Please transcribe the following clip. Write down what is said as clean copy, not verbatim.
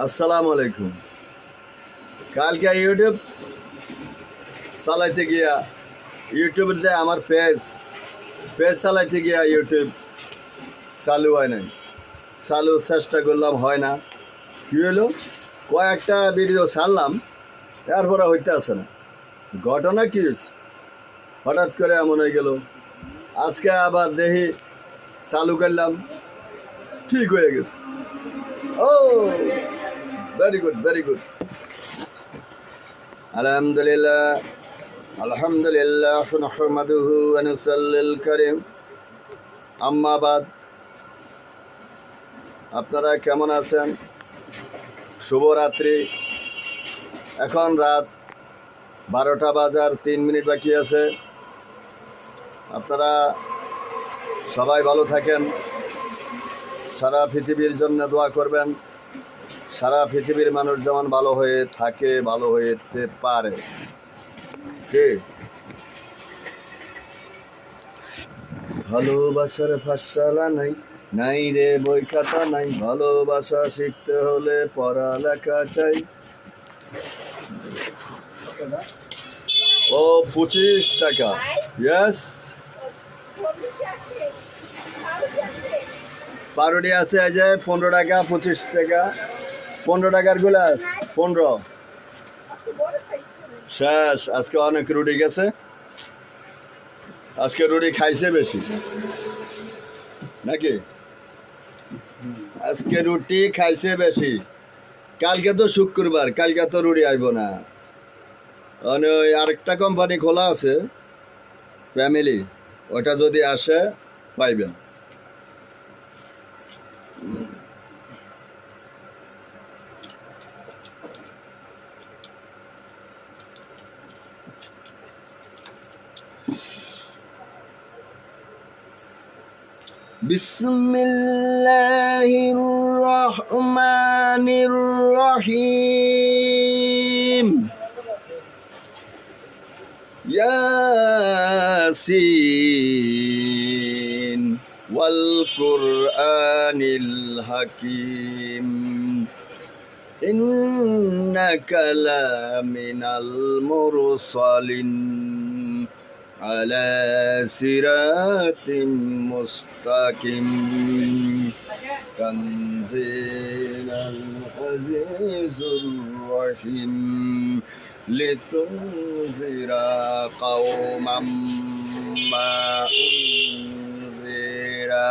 আসসালামু আলাইকুম। কালকে ইউটিউব চালাইতে গিয়া ইউটিউবের যে আমার পেজ চালাইতে গিয়া ইউটিউব চালু হয় নাই। চালু চেষ্টা করলাম, হয় না। কি হলো, কয়েকটা ভিডিও ছাড়লাম, এরপরে হইতে আসে না। ঘটনা কি হয়েছে, হঠাৎ করে এমন হয়ে গেল। আজকে আবার দেখি চালু করলাম, ঠিক হয়ে গেছে। ও, ভেরি গুড, ভেরি গুড। আলহামদুলিল্লাহ, আলহামদুলিল্লাহ, নাহমাদুহু ওয়া নুসাল্লিল কারীম। আম্মা বাদ। আপনারা কেমন আছেন? শুভরাত্রি। এখন রাত 12টা বাজার 3 মিনিট বাকি আছে। আপনারা সবাই ভালো থাকেন, সারা পৃথিবীর জন্য দোয়া করবেন। সারা পৃথিবীর মানুষ যেমন ভালো হয়ে থাকে, ভালো হতে পারে। কে ভালোবাসার ফাঁসলা নাই, নাই রে বই খাতা নাই, ভালোবাসা শিখতে হলে পড়ালেখা চাই। ও 25 টাকা, ইয়েস। পাউরুটি আছে, এই যে 15 টাকা, 25 টাকা, 15 টাকার গুলাস 15 শেষ। আজকে অনেক রুটি গেছে, আজকে রুটি খাইছে বেশি নাকি? আজকে রুটি খাইছে বেশি। কালকে তো শুক্রবার, কালকে তো রুটি আইব না। মানে ওই আরেকটা কোম্পানি খোলা আছে, ফ্যামিলি, ওটা যদি আসে পাইবেন। বিসমিল্লাহির রহমানির রহিম। ইয়াসিন ওয়াল কুরআনিল হাকিম, ইন্নাকা লামিনাল মুরসালিন আলা সিরাতিম মুস্তাকিম, তানজিলাল আজিজুর রহিম, লিতুনজিরা কওমান মা উনজিরা